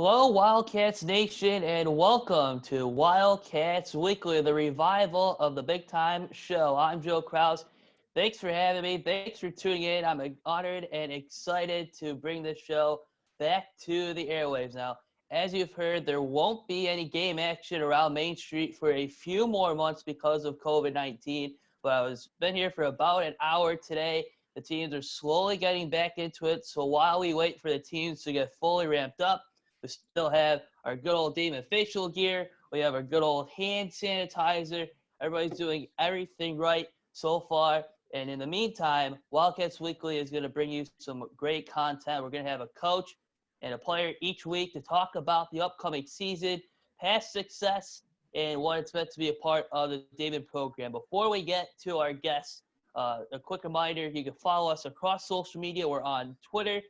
Hello, Wildcats Nation, and welcome to Wildcats Weekly, the revival of the big time show. I'm Joe Kraus. Thanks for having me. Thanks for tuning in. I'm honored and excited to bring this show back to the airwaves. Now, as you've heard, there won't be any game action around Main Street for a few more months because of COVID-19, but I was been here for about an hour today. The teams are slowly getting back into it, so while we wait for the teams to get fully ramped up, we still have our good old Demon facial gear. We have our good old hand sanitizer. Everybody's doing everything right so far. And in the meantime, Wildcats Weekly is going to bring you some great content. We're going to have a coach and a player each week to talk about the upcoming season, past success, and what it's meant to be a part of the Damon program. Before we get to our guests, a quick reminder, you can follow us across social media. We're on Twitter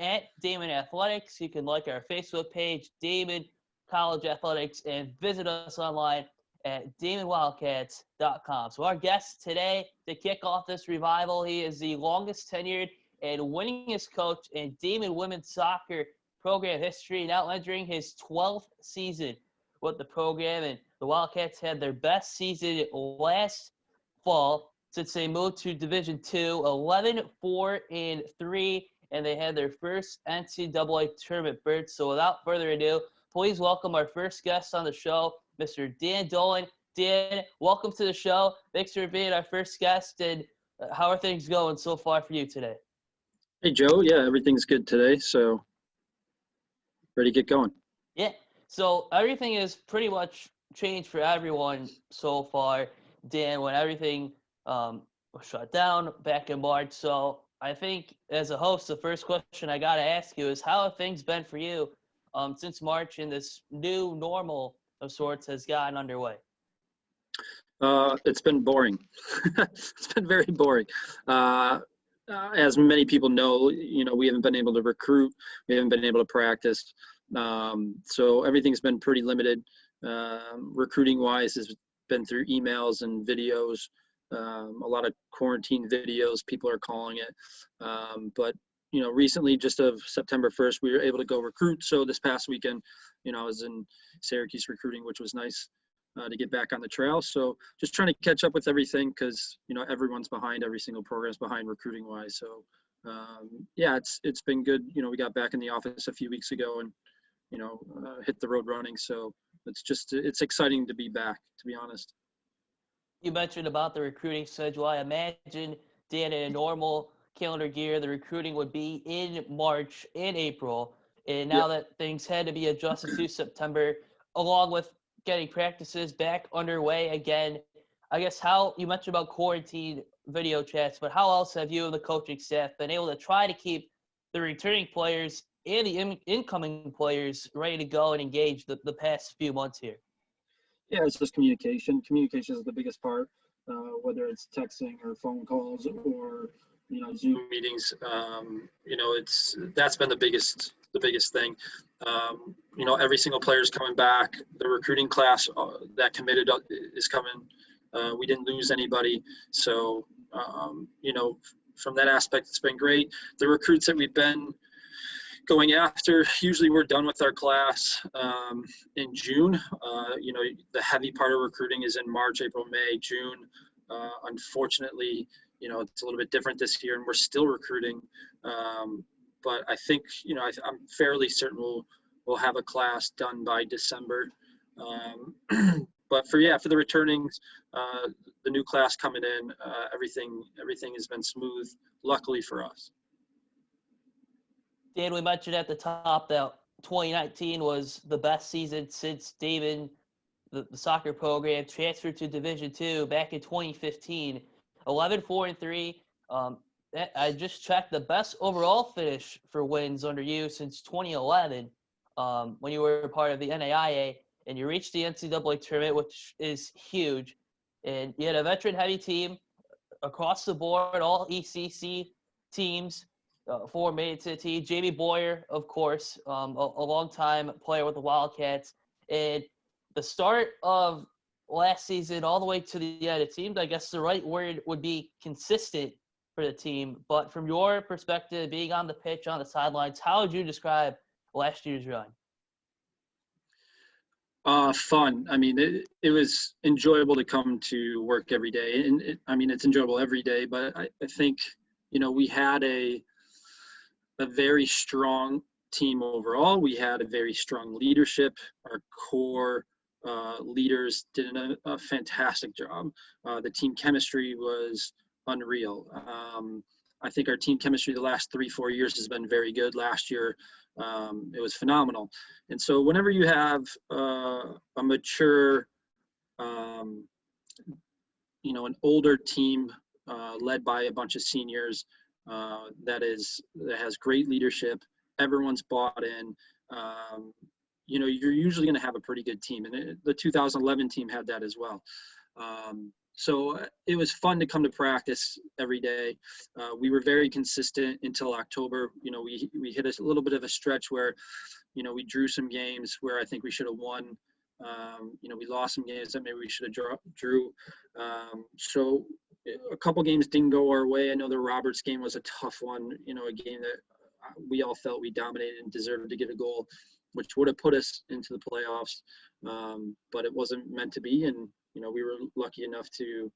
at Damon Athletics. You can like our Facebook page, Damon College Athletics, and visit us online at DamonWildcats.com. So our guest today to kick off this revival, he is the longest tenured and winningest coach in Damon women's soccer program history, now entering his 12th season with the program. And the Wildcats had their best season last fall since they moved to Division II, 11-4-3, and they had their first NCAA tournament berth. So without further ado, please welcome our first guest on the show, Mr. Dan Dolan. Dan, welcome to the show. Thanks for being our first guest. And how are things going so far for you today? Hey, Joe. Yeah, everything's good today. So ready to get going. Yeah. So everything is pretty much changed for everyone so far, Dan, when everything was shut down back in March. So I think as a host, the first question I got to ask you is how have things been for you since March and this new normal of sorts has gotten underway? It's been boring. It's been very boring. As many people know, we haven't been able to recruit. We haven't been able to practice. So everything's been pretty limited. Recruiting-wise, has been through emails and videos. A lot of quarantine videos, people are calling it. But, recently, just of September 1st, we were able to go recruit. So this past weekend, I was in Syracuse recruiting, which was nice to get back on the trail. So just trying to catch up with everything because, everyone's behind, every single program's behind recruiting-wise. So, yeah, it's been good. We got back in the office a few weeks ago and, hit the road running. So it's exciting to be back, to be honest. You mentioned about the recruiting schedule. I imagine, Dan, in a normal calendar year, the recruiting would be in March and April. And now that things had to be adjusted to September, along with getting practices back underway again, I guess how you mentioned about quarantine video chats, but how else have you and the coaching staff been able to try to keep the returning players and the incoming players ready to go and engage the past few months here? Yeah, it's just communication. Communication is the biggest part, whether it's texting or phone calls or, Zoom meetings. That's been the biggest thing. Every single player is coming back. The recruiting class that committed is coming. We didn't lose anybody. So, from that aspect, it's been great. The recruits that we've been going after, usually we're done with our class in June. The heavy part of recruiting is in March, April, May, June. Unfortunately, it's a little bit different this year, and we're still recruiting. But I think, I'm fairly certain we'll have a class done by December. But for the returnings, the new class coming in, everything has been smooth, luckily for us. Dan, we mentioned at the top that 2019 was the best season since David, the soccer program, transferred to Division II back in 2015. 11-4-3. I just checked the best overall finish for wins under you since 2011 when you were part of the NAIA, and you reached the NCAA tournament, which is huge. And you had a veteran-heavy team across the board, all ECC teams. Four made it to the team. Jamie Boyer, of course, a long-time player with the Wildcats. And the start of last season all the way to the end, it seemed, I guess the right word would be consistent for the team. But from your perspective, being on the pitch, on the sidelines, how would you describe last year's run? Fun. I mean, it was enjoyable to come to work every day. And it's enjoyable every day, but I think, we had a very strong team overall. We had a very strong leadership. Our core leaders did a fantastic job. The team chemistry was unreal. I think our team chemistry the last 3-4 years has been very good. Last year, it was phenomenal. And so whenever you have a mature, an older team led by a bunch of seniors that has great leadership, everyone's bought in, you're usually going to have a pretty good team. And the 2011 team had that as well. So it was fun to come to practice every day. We were very consistent until October. We hit a little bit of a stretch where, we drew some games where I think we should have won. We lost some games that maybe we should have drew. So a couple games didn't go our way. I know the Roberts game was a tough one, a game that we all felt we dominated and deserved to get a goal, which would have put us into the playoffs. But it wasn't meant to be. And, we were lucky enough to,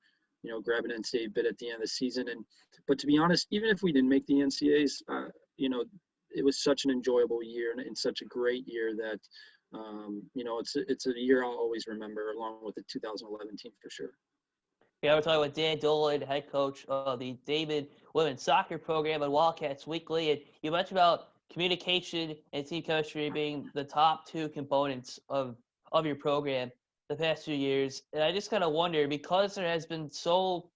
grab an NCAA bid at the end of the season. But to be honest, even if we didn't make the NCAAs, it was such an enjoyable year and such a great year that, it's a year I'll always remember, along with the 2011 team for sure. Yeah, we're talking with Dan Dolan, head coach of the David women's soccer program at Wildcats Weekly. And you mentioned about communication and team chemistry being the top two components of your program the past few years. And I just kind of wonder, because there has been so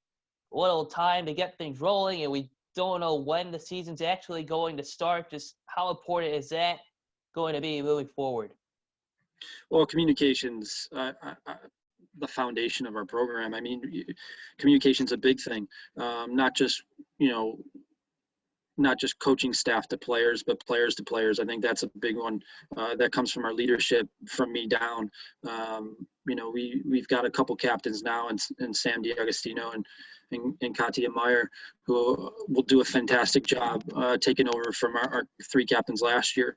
little time to get things rolling and we don't know when the season's actually going to start, just how important is that going to be moving forward? Well, communication's the foundation of our program. Communication's a big thing, not just coaching staff to players, but players to players. I think that's a big one that comes from our leadership, from me down. We've got a couple captains now, and Sam DiAgostino and Katia Meyer, who will do a fantastic job taking over from our three captains last year.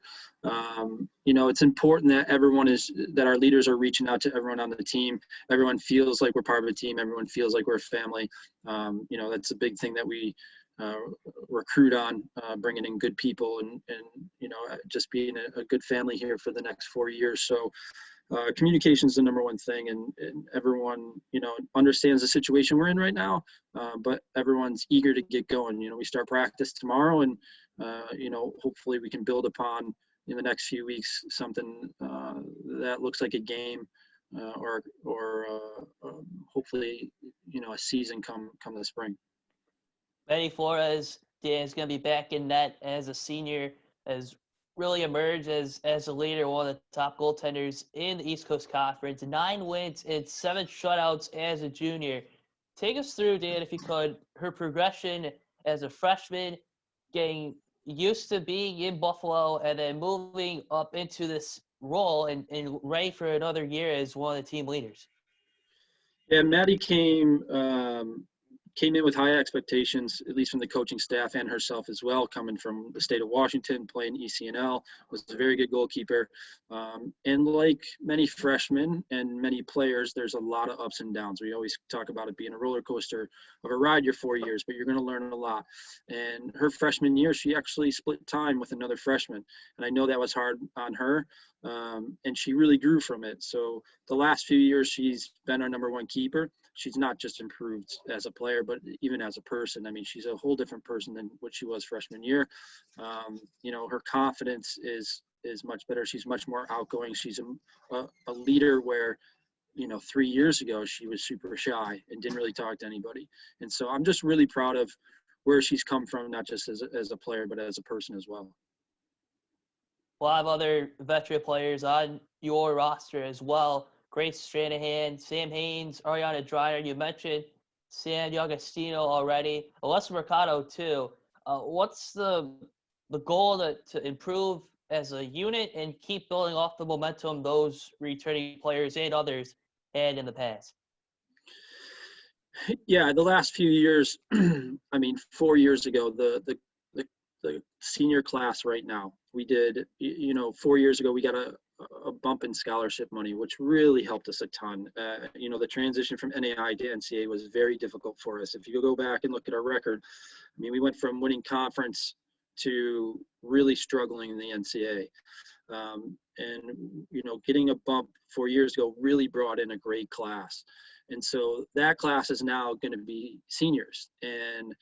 It's important that our leaders are reaching out to everyone on the team. Everyone feels like we're part of a team. Everyone feels like we're a family. That's a big thing that we recruit on, bringing in good people and just being a good family here for the next 4 years. So communication is the number one thing, and everyone understands the situation we're in right now, but everyone's eager to get going. We start practice tomorrow, and hopefully we can build upon in the next few weeks something that looks like a game, or hopefully a season come the spring. Manny Flores, Dan, is going to be back in net as a senior, has really emerged as a leader, one of the top goaltenders in the East Coast Conference. 9 wins and 7 shutouts as a junior. Take us through, Dan, if you could, her progression as a freshman, getting used to being in Buffalo, and then moving up into this role and ready for another year as one of the team leaders. Yeah, Maddie came in with high expectations, at least from the coaching staff and herself as well, coming from the state of Washington, playing ECNL, was a very good goalkeeper. And like many freshmen and many players, there's a lot of ups and downs. We always talk about it being a roller coaster of a ride your 4 years, but you're going to learn a lot. And her freshman year, she actually split time with another freshman. And I know that was hard on her, and she really grew from it. So the last few years, she's been our number one keeper. She's not just improved as a player, but even as a person. She's a whole different person than what she was freshman year. Her confidence is much better. She's much more outgoing. She's a leader where, 3 years ago, she was super shy and didn't really talk to anybody. And so I'm just really proud of where she's come from, not just as a player, but as a person as well. A lot of other veteran players on your roster as well. Grace Stranahan, Sam Haynes, Ariana Dreyer. You mentioned Sam DiAgostino already. Alyssa Mercado too. What's the goal to improve as a unit and keep building off the momentum those returning players and others had in the past? Yeah, the last few years, 4 years ago, the senior class right now, we did, 4 years ago, we got a bump in scholarship money, which really helped us a ton. The transition from NAI to NCAA was very difficult for us. If you go back and look at our record, I mean, we went from winning conference to really struggling in the NCAA. Getting a bump 4 years ago really brought in a great class. And so that class is now going to be seniors, and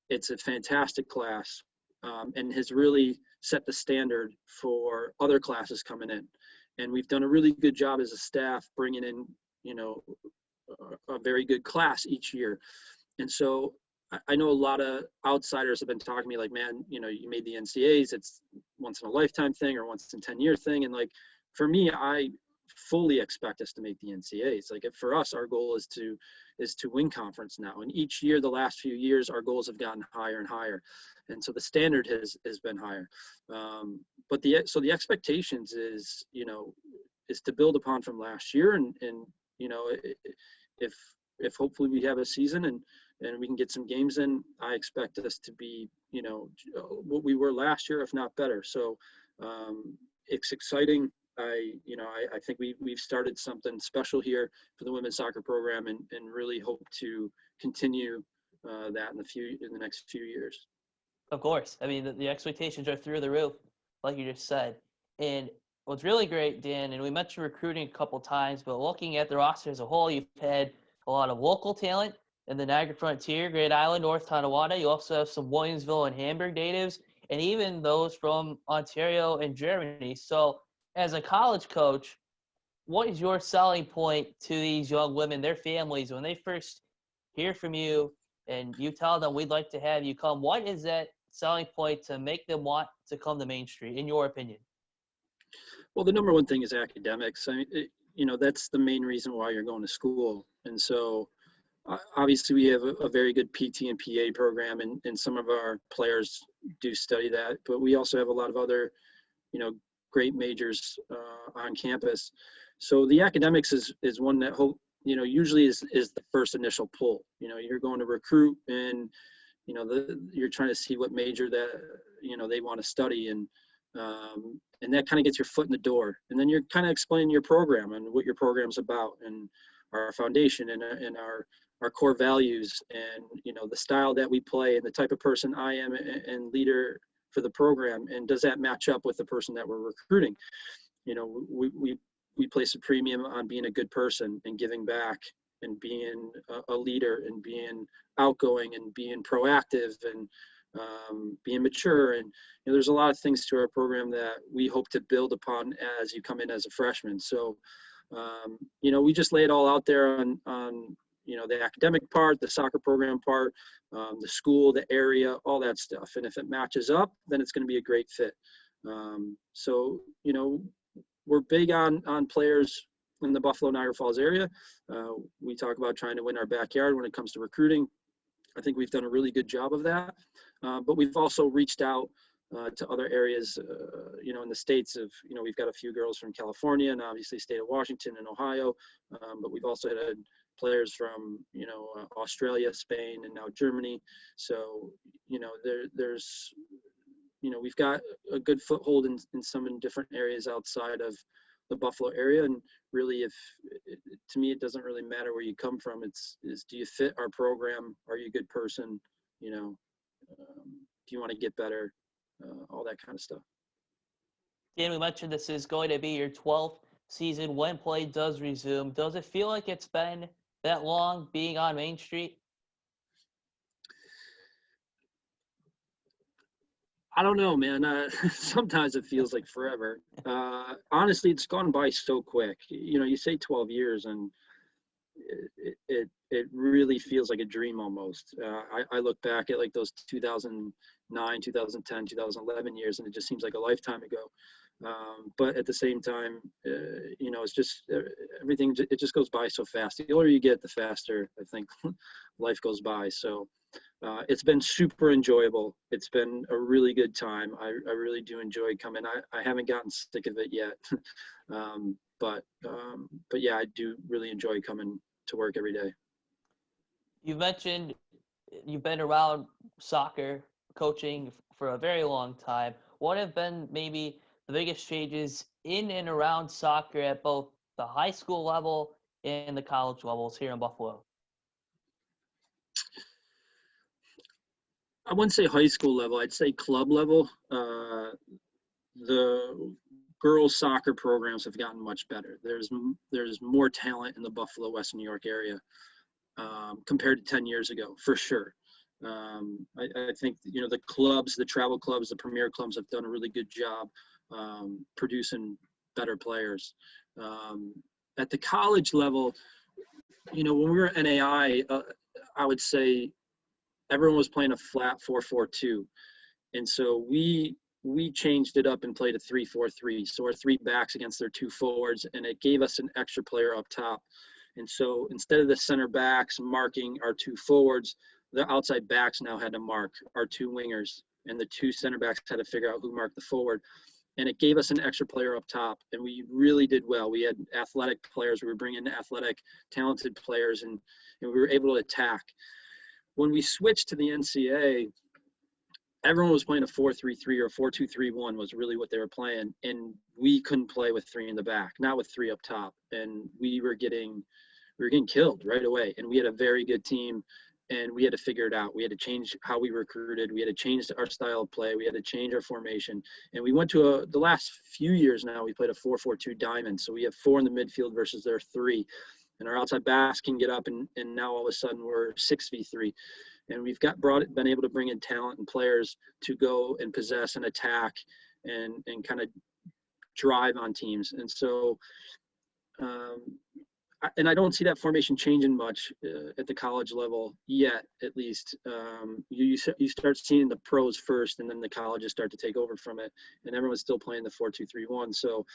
it's a fantastic class, and has really set the standard for other classes coming in. And we've done a really good job as a staff bringing in, a very good class each year. And so I know a lot of outsiders have been talking to me like, man, you made the NCAAs, it's once in a lifetime thing or once in 10-year thing. And like, for me, I fully expect us to make the NCAAs. Like, for us, our goal is to win conference now. And each year, the last few years, our goals have gotten higher and higher. And so the standard has been higher. But the expectations is to build upon from last year. And if hopefully we have a season and we can get some games in, I expect us to be, what we were last year, if not better. So it's exciting. I think we've started something special here for the women's soccer program, and really hope to continue that in the next few years. Of course. I mean, the expectations are through the roof, like you just said. And what's really great, Dan, and we mentioned recruiting a couple times, but looking at the roster as a whole, you've had a lot of local talent in the Niagara Frontier, Great Island, North Tonawanda. You also have some Williamsville and Hamburg natives, and even those from Ontario and Germany. So as a college coach, what is your selling point to these young women, their families, when they first hear from you and you tell them we'd like to have you come? What is that selling point to make them want to come to Main Street, in your opinion? Well, the number one thing is academics. I mean, that's the main reason why you're going to school. And so obviously we have a very good PT and PA program, and some of our players do study that, but we also have a lot of other, great majors on campus. So the academics is one that usually is the first initial pull. You're going to recruit, and you're trying to see what major that they want to study, and that kind of gets your foot in the door. And then you're kind of explaining your program and what your program's about, and our foundation, and our core values, and the style that we play, and the type of person I am, and leader for the program, and does that match up with the person that we're recruiting? We place a premium on being a good person and giving back, and being a leader, and being outgoing, and being proactive, and being mature. And there's a lot of things to our program that we hope to build upon as you come in as a freshman. So we just lay it all out there on the academic part, the soccer program part, the school, the area, all that stuff. And if it matches up, then it's going to be a great fit. So we're big on players in the Buffalo Niagara Falls area. We talk about trying to win our backyard when it comes to recruiting. I think we've done a really good job of that. But we've also reached out to other areas, in the states of, we've got a few girls from California, and obviously state of Washington and Ohio. But we've also had players from, Australia, Spain, and now Germany. So, there's, we've got a good foothold in some different areas outside of the Buffalo area. And really, to me, it doesn't really matter where you come from. Is do you fit our program? Are you a good person? Do you want to get better? All that kind of stuff. Dan, we mentioned this is going to be your 12th season when play does resume. Does it feel like it's been that long being on Main Street? I don't know, man. Sometimes it feels like forever. Honestly, it's gone by so quick. You say 12 years, and it really feels like a dream almost. I look back at like those 2009, 2010, 2011 years, and it just seems like a lifetime ago. But at the same time, it's just everything. It just goes by so fast. The older you get, the faster I think life goes by. So it's been super enjoyable. It's been a really good time. I really do enjoy coming. I haven't gotten sick of it yet. But yeah, I do really enjoy coming to work every day. You mentioned you've been around soccer coaching for a very long time. What have been maybe the biggest changes in and around soccer at both the high school level and the college levels here in Buffalo? I wouldn't say high school level. I'd say club level. The girls soccer programs have gotten much better. There's more talent in the Buffalo, Western New York area compared to 10 years ago, for sure. I think, the clubs, the travel clubs, the premier clubs have done a really good job producing better players. At the college level, when we were NAI, I would say everyone was playing a flat 4-4-2. And so we changed it up and played a 3-4-3. So our 3 backs against their 2 forwards, and it gave us an extra player up top. And so instead of the center backs marking our 2 forwards, the outside backs now had to mark our 2 wingers, and the 2 center backs had to figure out who marked the forward. And it gave us an extra player up top, and we really did well. We had athletic players. We were bringing in athletic, talented players, and we were able to attack. When we switched to the NCAA, everyone was playing a 4-3-3 or 4-2-3-1 was really what they were playing, and we couldn't play with 3 in the back, not with 3 up top, and we were getting killed right away. And we had a very good team, and we had to figure it out. We had to change how we recruited. We had to change our style of play. We had to change our formation. And we went to the last few years now, we played a 4-4-2 diamond. So we have 4 in the midfield versus their 3. And our outside backs can get up, and now all of a sudden we're 6v3. And we've been able to bring in talent and players to go and possess and attack and kind of drive on teams. And so, and I don't see that formation changing much at the college level yet, at least. You start seeing the pros first, and then the colleges start to take over from it, and everyone's still playing the 4-2-3-1. So,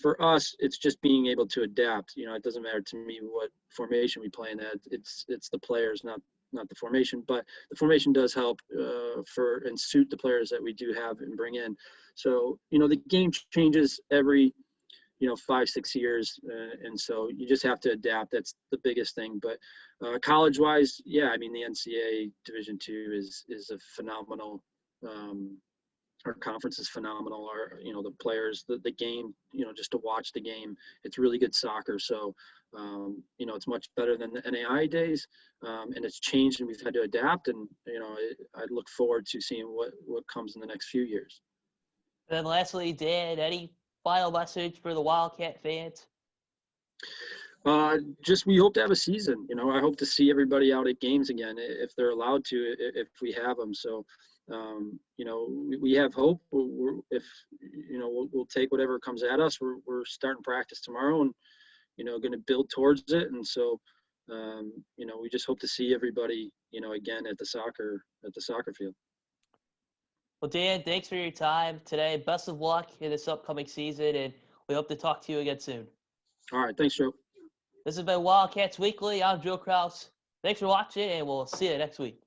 for us, it's just being able to adapt. It doesn't matter to me what formation we play in. That it's the players, not the formation. But the formation does help and suit the players that we do have and bring in. So, the game changes every 5-6 years, and so you just have to adapt. That's the biggest thing. But college wise, the NCAA Division II is a phenomenal. Our conference is phenomenal. The players, the game, just to watch the game, it's really good soccer. So it's much better than the NAI days, and it's changed, and we've had to adapt. And I look forward to seeing what comes in the next few years. And then lastly, Dan, any final message for the Wildcat fans? Just we hope to have a season. I hope to see everybody out at games again if they're allowed to, if we have them. So, we have hope. We'll take whatever comes at us. We're starting practice tomorrow, and going to build towards it. And so, we just hope to see everybody, again at the soccer field. Well, Dan, thanks for your time today. Best of luck in this upcoming season, and we hope to talk to you again soon. All right. Thanks, Joe. This has been Wildcats Weekly. I'm Joe Kraus. Thanks for watching, and we'll see you next week.